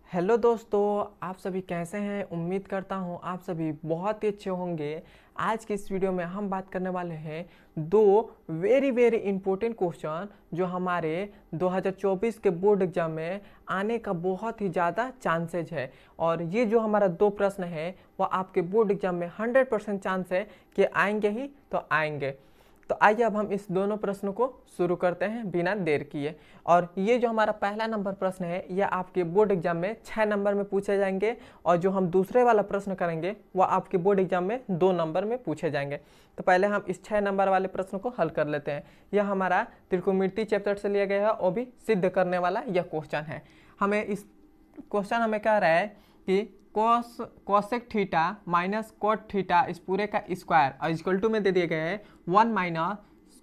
Hello दोस्तों, आप सभी कैसे हैं। उम्मीद करता हूं आप सभी बहुत ही अच्छे होंगे। आज की इस वीडियो में हम बात करने वाले हैं दो वेरी वेरी इंपॉर्टेंट क्वेश्चन जो हमारे 2024 के बोर्ड एग्जाम में आने का बहुत ही ज़्यादा चांसेज है। और ये जो हमारा दो प्रश्न है वो आपके बोर्ड एग्जाम में 100% चांस है कि आएंगे ही तो आएंगे। तो आइए अब हम इस दोनों प्रश्नों को शुरू करते हैं बिना देर किए। और ये जो हमारा पहला नंबर प्रश्न है यह आपके बोर्ड एग्जाम में 6 नंबर में पूछे जाएंगे, और जो हम दूसरे वाला प्रश्न करेंगे वह आपके बोर्ड एग्जाम में 2 नंबर में पूछे जाएंगे। तो पहले हम इस 6 नंबर वाले प्रश्न को हल कर लेते हैं। यह हमारा त्रिकोणमिति चैप्टर से लिया गया है और भी सिद्ध करने वाला यह क्वेश्चन है। हमें इस क्वेश्चन हमें कह रहा है कि cosec theta minus cot theta इस पूरे का स्क्वायर और इक्वल टू में दे दिए गए हैं 1 माइनस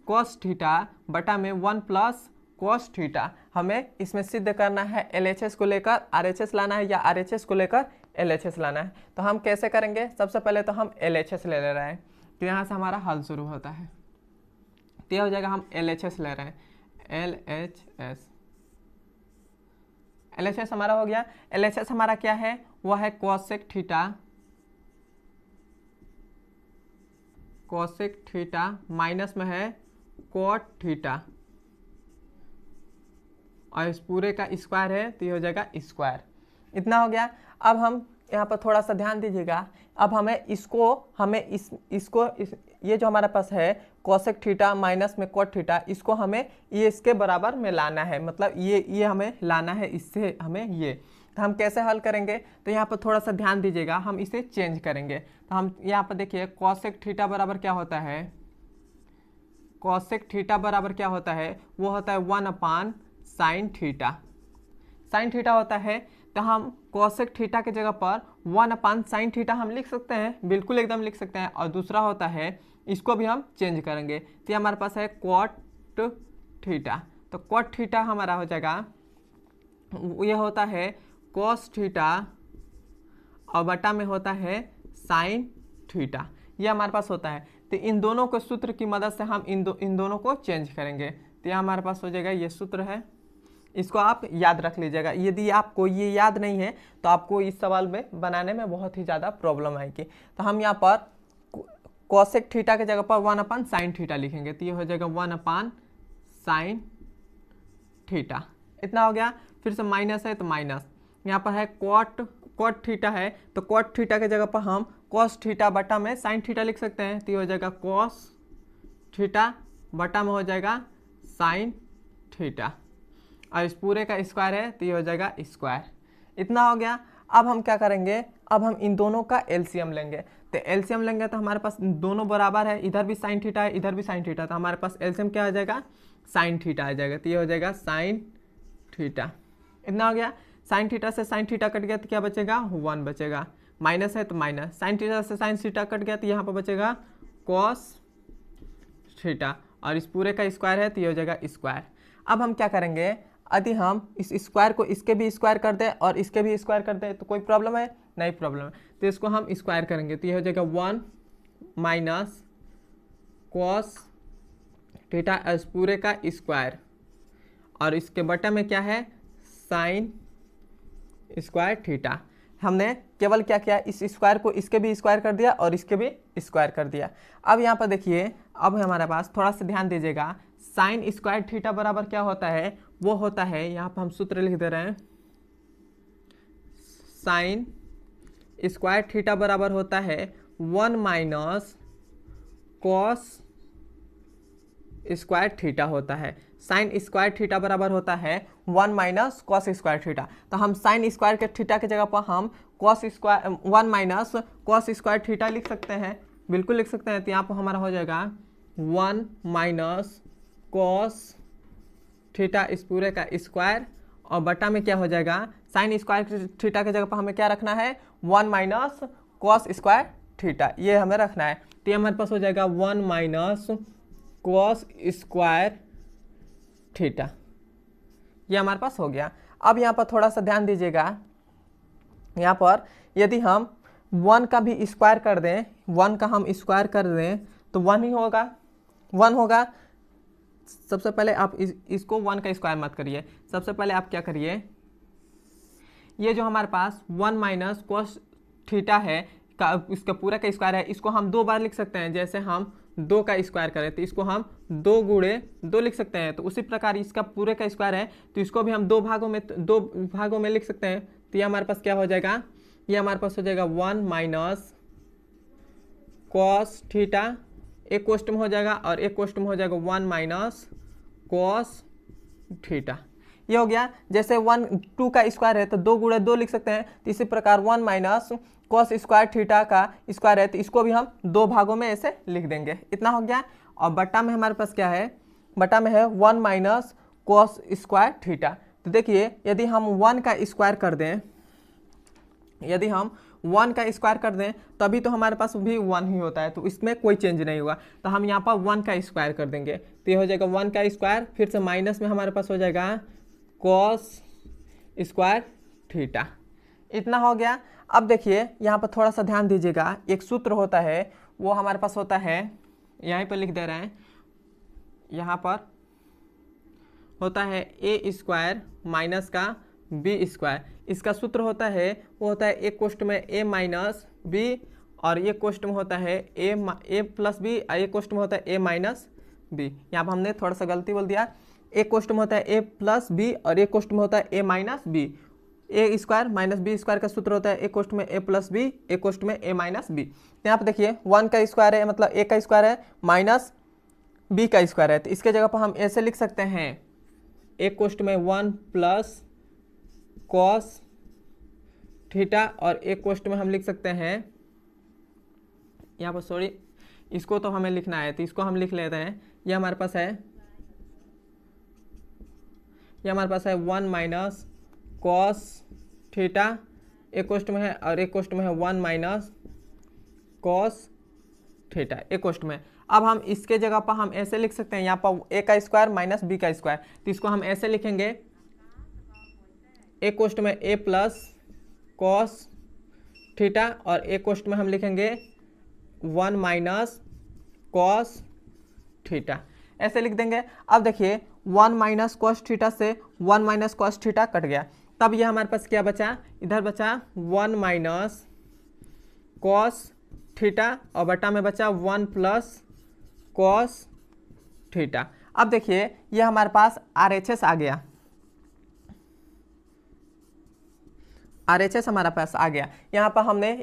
कोस थीटा बटा में 1 प्लस कोस थीटा। हमें इसमें सिद्ध करना है LHS को लेकर RHS लाना है या RHS को लेकर LHS लाना है। तो हम कैसे करेंगे, सबसे पहले तो हम LHS ले रहे हैं, तो यहाँ से हमारा हल शुरू होता है। तो यह हो जाएगा हम LHS ले रहे हैं, LHS हमारा हो गया। LHS हमारा क्या है, वह है कोसेक थीटा माइनस में है कोट थीटा और इस पूरे का स्क्वायर है तो ये हो जाएगा स्क्वायर। इतना हो गया। अब हम यहाँ पर थोड़ा सा ध्यान दीजिएगा। अब इसको ये जो हमारे पास है कोसेक थीटा माइनस में कोट थीटा, इसको हमें ये इसके बराबर में लाना है, मतलब ये हमें लाना है, इससे हमें ये। तो हम कैसे हल करेंगे, तो यहाँ पर थोड़ा सा ध्यान दीजिएगा, हम इसे चेंज करेंगे। तो हम यहाँ पर देखिए कोसेक थीटा बराबर क्या होता है, कोसेक थीटा बराबर क्या होता है, वो होता है 1 अपान साइन थीटा। साइन थीटा होता है, तो हम कोसेक थीटा के जगह पर 1 अपान साइन थीटा हम लिख सकते हैं, बिल्कुल एकदम लिख सकते हैं। और दूसरा होता है, इसको भी हम चेंज करेंगे, तो ये हमारे पास है कोट थीटा। तो कोट थीटा हमारा हो जाएगा, ये होता है कोस थीटा और बटा में होता है साइन थीटा, ये हमारे पास होता है। तो इन दोनों को सूत्र की मदद से हम इन दोनों को चेंज करेंगे। तो यह हमारे पास हो जाएगा, ये सूत्र है, इसको आप याद रख लीजिएगा। यदि आपको ये याद नहीं है तो आपको इस सवाल में बनाने में बहुत ही ज़्यादा प्रॉब्लम आएगी। तो हम यहाँ पर कोसेक थीटा के जगह पर 1 अपान साइन थीटा लिखेंगे, तो ये हो जाएगा 1 अपान साइन थीटा। इतना हो गया। फिर से माइनस है तो माइनस, यहाँ पर है कोट थीटा है, तो कोट थीटा के जगह पर हम कोस थीटा बटा में साइन थीटा लिख सकते हैं, तो ये हो जाएगा कोस थीटा बटा में हो जाएगा साइन थीटा और इस पूरे का स्क्वायर है तो ये हो जाएगा स्क्वायर। इतना हो गया। अब हम क्या करेंगे, अब हम इन दोनों का एलसीएम लेंगे। तो एलसीएम लेंगे तो हमारे पास दोनों बराबर है, इधर भी साइन थीटा है इधर भी साइन थीटा, तो हमारे पास एलसीएम क्या आ जाएगा, साइन थीटा आ जाएगा, तो ये हो जाएगा साइन थीटा। इतना हो गया। साइन थीटा से साइन थीटा कट गया तो क्या बचेगा, 1 बचेगा। माइनस है तो माइनस, साइन थीटा से साइन थीटा कट गया तो यहाँ पर बचेगा कॉस थीटा और इस पूरे का स्क्वायर है तो ये हो जाएगा स्क्वायर। अब हम क्या करेंगे, यदि हम इस स्क्वायर को इसके भी स्क्वायर कर दें और इसके भी स्क्वायर कर दें तो कोई प्रॉब्लम है, नहीं प्रॉब्लम है। तो इसको हम स्क्वायर करेंगे तो ये हो जाएगा 1 माइनस कॉस थीटा इस पूरे का स्क्वायर और इसके बटा में क्या है, साइन स्क्वायर थीटा। हमने केवल क्या किया, इस स्क्वायर को इसके भी स्क्वायर कर दिया और इसके भी स्क्वायर कर दिया। अब यहाँ पर देखिए, अब हमारे पास थोड़ा सा ध्यान दीजिएगा, साइन स्क्वायर थीटा बराबर क्या होता है, वो होता है, यहाँ पर हम सूत्र लिख दे रहे हैं, साइन स्क्वायर थीटा बराबर होता है 1 माइनस कॉस स्क्वायर थीटा होता है। साइन स्क्वायर थीटा बराबर होता है 1 माइनस कॉस स्क्वायर थीटा। तो हम साइन स्क्वायर के थीटा की जगह पर हम cos square 1 minus cos square theta लिख सकते हैं, बिल्कुल लिख सकते हैं। तो यहाँ पर हमारा हो जाएगा 1 माइनस कॉस थीटा इस पूरे का स्क्वायर और बटा में क्या हो जाएगा, साइन स्क्वायर थीटा की जगह पर हमें क्या रखना है, 1 माइनस कॉस स्क्वायर थीटा, ये हमें रखना है। तो ये हमारे पास हो जाएगा 1 माइनस कॉस स्क्वायर थीटा, ये हमारे पास हो गया। अब यहाँ पर थोड़ा सा ध्यान दीजिएगा, यहाँ पर यदि हम 1 का भी स्क्वायर कर दें, 1 का हम स्क्वायर कर दें तो 1 ही होगा, 1 होगा। सबसे पहले आप इसको 1 का स्क्वायर मत करिए, सबसे पहले आप क्या करिए, ये जो हमारे पास 1 माइनस कोस थीटा है का इसका पूरा का स्क्वायर है, इसको हम 2 बार लिख सकते हैं। जैसे हम 2 का स्क्वायर करें तो इसको हम 2 गुणे 2 लिख सकते हैं। तो उसी प्रकार इसका पूरे का स्क्वायर है तो इसको भी हम 2 भागों में लिख सकते हैं। तो ये हमारे पास क्या हो जाएगा, ये हमारे पास हो जाएगा 1 माइनस कॉस थीटा, एक क्वेश्चन में हो जाएगा, और एक क्वेश्चन में हो जाएगा 1 माइनस कॉस थीटा। ये हो गया। जैसे 2 का स्क्वायर है तो 2 गुणे 2 लिख सकते हैं। तो इसी प्रकार 1 माइनस कॉस स्क्वायर थीटा का स्क्वायर है तो इसको भी हम 2 भागों में ऐसे लिख देंगे। इतना हो गया। और बट्टा में हमारे पास क्या है, बट्टा में है 1 माइनस कॉस स्क्वायर थीटा। तो देखिए यदि हम 1 का स्क्वायर कर दें, यदि हम 1 का स्क्वायर कर दें तभी तो हमारे पास भी 1 ही होता है, तो इसमें कोई चेंज नहीं होगा। तो हम यहाँ पर 1 का स्क्वायर कर देंगे तो ये हो जाएगा 1 का स्क्वायर, फिर से माइनस में हमारे पास हो जाएगा कॉस स्क्वायर थीटा। इतना हो गया। अब देखिए यहाँ पर थोड़ा सा ध्यान दीजिएगा, एक सूत्र होता है वो हमारे पास होता है, यहीं पर लिख दे रहे हैं, यहाँ पर होता है ए स्क्वायर माइनस का बी स्क्वायर। इसका सूत्र होता है वो होता है एक कोष्ठ में ए माइनस बी, और एक कोष्ठ में होता है ए प्लस बी, और एक कोष्ठ में होता है ए माइनस बी। यहाँ पर हमने थोड़ा सा गलती बोल दिया, एक कोष्ठ में होता है ए प्लस बी और एक कोष्ठ में होता है ए माइनस बी। ए स्क्वायर माइनस बी स्क्वायर का सूत्र होता है एक कोष्ठ में ए प्लस बी, एक कोष्ठ में ए माइनस बी। यहाँ पर देखिए 1 का स्क्वायर है, मतलब ए का स्क्वायर है माइनस बी का स्क्वायर है, तो इसके जगह पर हम ऐसे लिख सकते हैं, एक कोष्ठ में 1 प्लस कॉस थीटा, और एक कोष्ठ में हम लिख सकते हैं, यहाँ पर सॉरी इसको तो हमें लिखना है तो इसको हम लिख लेते हैं। ये हमारे पास है, ये हमारे पास है 1 माइनस कॉस थीटा, एक कोष्ठ में है, और एक कोष्ठ में है 1 माइनस कॉस थीटा, एक कोष्ठ में। अब हम इसके जगह पर हम ऐसे लिख सकते हैं, यहाँ पर ए का स्क्वायर माइनस बी का स्क्वायर, तो इसको हम ऐसे लिखेंगे, एक कोष्ठ में ए प्लस कॉस थीटा, और एक कोष्ठ में हम लिखेंगे 1 माइनस कॉस थीटा, ऐसे लिख देंगे। अब देखिए 1 माइनस कॉस थीटा से 1 माइनस कॉस थीटा कट गया, तब ये हमारे पास क्या बचा, इधर बचा 1 माइनस कॉस थीटा, और बटा में बचा 1 प्लस कॉस थीटा। अब देखिए ये हमारे पास RHS आ गया, RHS हमारा पास आ गया। यहाँ पर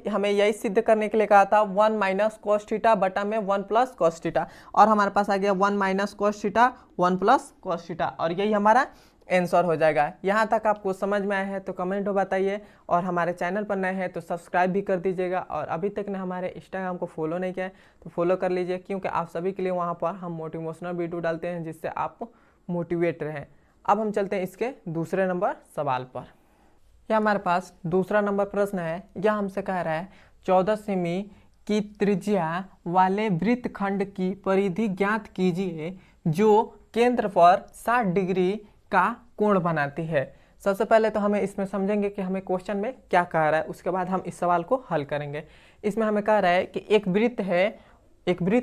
हमें यही सिद्ध करने के लिए कहा था 1 माइनस कॉस थीटा बटा में 1 प्लस कॉस थीटा, और हमारे पास आ गया 1 minus cos theta 1 plus cos theta, और यही हमारा आंसर हो जाएगा। यहाँ तक आपको समझ में आया है तो कमेंट में बताइए, और हमारे चैनल पर नए हैं तो सब्सक्राइब भी कर दीजिएगा, और अभी तक ने हमारे इंस्टाग्राम को फॉलो नहीं किया है तो फॉलो कर लीजिए, क्योंकि आप सभी के लिए वहाँ पर हम मोटिवेशनल वीडियो डालते हैं जिससे आप मोटिवेट रहें। अब हम चलते हैं इसके दूसरे नंबर सवाल पर। यह हमारे पास दूसरा नंबर प्रश्न है। यह हमसे कह रहा है 14 सेमी की त्रिज्या वाले वृत्तखंड की परिधि ज्ञात कीजिए जो केंद्र पर 60 डिग्री का कोण बनाती है। सबसे पहले तो हमें इसमें समझेंगे कि हमें क्वेश्चन में क्या कह रहा है, उसके बाद हम इस सवाल को हल करेंगे। इसमें हमें कह रहा है कि एक वृत्त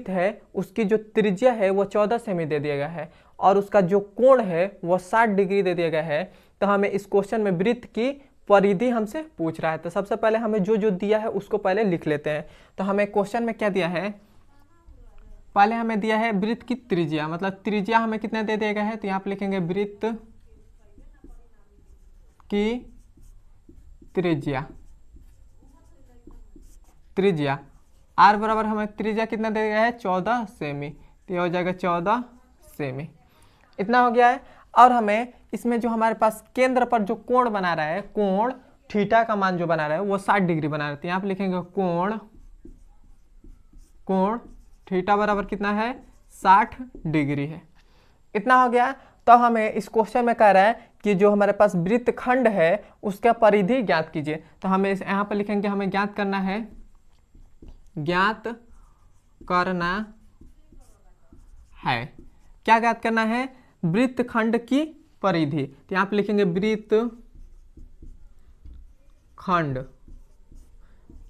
है, उसकी जो त्रिज्या है वो 14 सेमी दे दिया गया है, और उसका जो कोण है वो 60 डिग्री दे दिया गया है। तो हमें इस क्वेश्चन में वृत्त की परिधि हमसे पूछ रहा है, तो सबसे पहले हमें जो दिया है उसको पहले लिख लेते हैं। तो हमें क्वेश्चन में क्या दिया है, पहले हमें दिया है वृत्त की त्रिज्या, मतलब त्रिज्या हमें कितना दे दिया गया है, तो यहाँ पे लिखेंगे वृत्त की त्रिज्या आर बराबर हमें त्रिज्या कितना दे गया है 14 सेमी, तो ये हो जाएगा 14 सेमी। इतना हो गया है। और हमें इसमें जो हमारे पास केंद्र पर जो कोण बना रहा है, कोण थीटा का मान जो बना रहा है वो 60 डिग्री बना रहा है, तो यहाँ पे लिखेंगे कोण थीटा बराबर कितना है 60 डिग्री है। इतना हो गया। तो हमें इस क्वेश्चन में कह रहा है कि जो हमारे पास वृत्तखंड है उसका परिधि ज्ञात कीजिए। तो हमें यहाँ पर लिखेंगे, हमें ज्ञात करना है क्या ज्ञात करना है, वृत्तखंड की परिधि। तो यहाँ पे लिखेंगे वृत्तखंड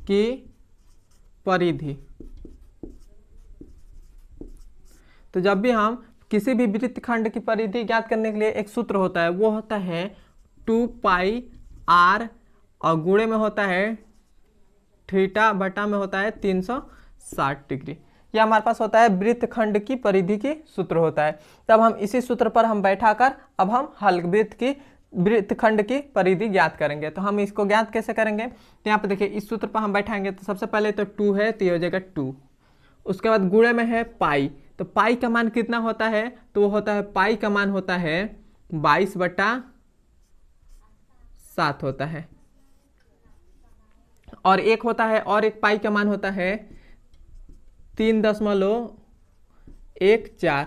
की परिधि। तो जब भी हम किसी भी वृत्तखंड की परिधि ज्ञात करने के लिए एक सूत्र होता है, वो होता है 2 पाई r और गुणे में होता है थीटा बटा में होता है 360 डिग्री। यह हमारे पास होता है वृत्तखंड की परिधि की सूत्र होता है। तब हम इसी सूत्र पर हम बैठाकर अब हम वृत्तखंड की परिधि ज्ञात करेंगे। तो हम इसको ज्ञात कैसे करेंगे, तो यहाँ पे देखिए इस सूत्र पर हम बैठाएंगे तो सबसे पहले तो 2 है तो ये हो जाएगा 2। उसके बाद गुणे में है पाई, तो पाई का मान कितना होता है, तो वो होता है पाई का मान होता है 22/7 होता है। और एक होता है और एक पाई का मान होता है 3.14।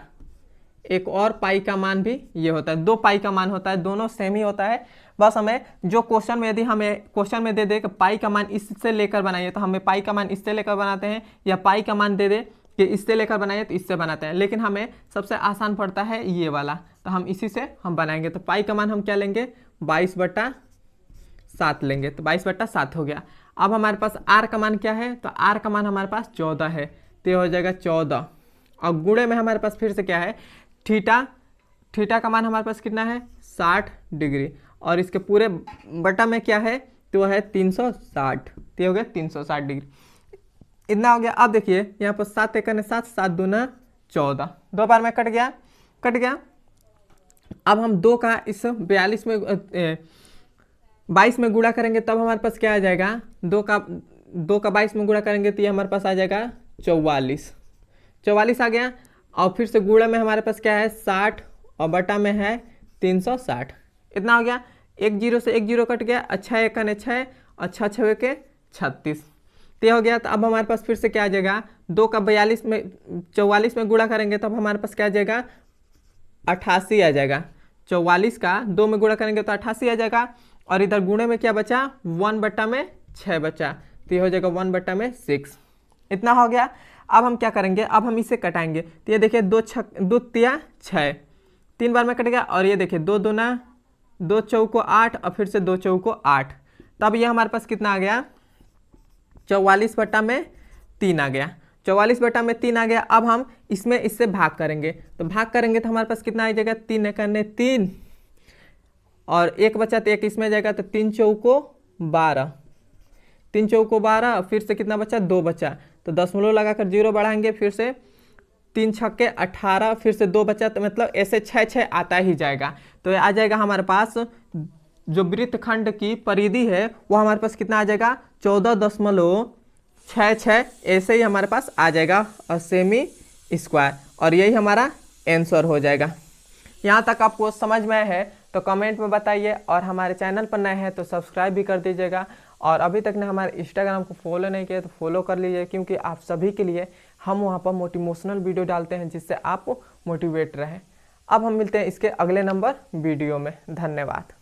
एक और पाई का मान भी ये होता है, 2 पाई का मान होता है, दोनों सेम ही होता है। बस हमें जो क्वेश्चन में यदि हमें क्वेश्चन में दे दे कि पाई का मान इससे लेकर बनाइए तो हमें पाई का मान इससे लेकर बनाते हैं, या पाई का मान दे दे कि इससे लेकर बनाइए तो इससे बनाते हैं। लेकिन हमें सबसे आसान पड़ता है ये वाला, तो हम इसी से हम बनाएंगे। तो पाई का मान हम क्या लेंगे, 22/7 लेंगे, तो 22/7 हो गया। अब हमारे पास आर का मान क्या है, तो आर का मान हमारे पास 14 है, तो ये हो जाएगा 14। और गुणे में हमारे पास फिर से क्या है, थीटा का मान हमारे पास कितना है 60 डिग्री, और इसके पूरे बटा में क्या है, तो वह है 360, तो हो गया 360 डिग्री। इतना हो गया। अब देखिए यहाँ पर 7 × 7, 7 दूना 14, 2 बार में कट गया। अब हम 2 का इस 22 में गुणा करेंगे तब हमारे पास क्या आ जाएगा, 2 का 22 में गुणा करेंगे तो ये हमारे पास आ जाएगा 44 आ गया। और फिर से गुणा में हमारे पास क्या है 60 और बटा में है 360, इतना हो गया। 1 0 से 1 0 कट गया, अच्छा 1 × 6 और 6 6 के 36, तो हो गया। तो अब हमारे पास फिर से क्या आ जाएगा, 2 का 44 में गुणा करेंगे तब हमारे पास क्या आ जाएगा 88 आ जाएगा। 44 का 2 में गुणा करेंगे तो 88 आ जाएगा। और इधर गुणे में क्या बचा, 1/6 बचा, तो ये हो जाएगा 1/6, इतना हो गया। अब हम क्या करेंगे, अब हम इसे कटाएंगे। तो ये देखिए 2 तिया 6, 3 बार में कट गया। और ये देखिए 2 दूना 2 चौको 8 और फिर से 2 चौको 8, तब ये हमारे पास कितना आ गया 44/3 आ गया। 44/3 आ गया। अब हम इसमें इससे भाग करेंगे, तो भाग करेंगे तो हमारे पास कितना आ जाएगा, 3 × 3 और 1 बचा तो 1 इसमें जाएगा, तो 3 चौको 12, 3 चौको 12, फिर से कितना बचा 2 बचा, तो दशमलव लगाकर 0 बढ़ाएंगे, फिर से 3 छक्के 18, फिर से 2 बचा, तो मतलब ऐसे 6 6 आता ही जाएगा। तो आ जाएगा हमारे पास जो वृत्तखंड की परिधि है वो हमारे पास कितना आ जाएगा 14.66, ऐसे ही हमारे पास आ जाएगा और सेमी स्क्वायर, और यही हमारा आंसर हो जाएगा। यहाँ तक आपको समझ में है तो कमेंट में बताइए, और हमारे चैनल पर नए हैं तो सब्सक्राइब भी कर दीजिएगा। और अभी तक ने हमारे इंस्टाग्राम को फॉलो नहीं किया तो फॉलो कर लीजिए, क्योंकि आप सभी के लिए हम वहाँ पर मोटिवेशनल वीडियो डालते हैं जिससे आप मोटिवेट रहें। अब हम मिलते हैं इसके अगले नंबर वीडियो में। धन्यवाद।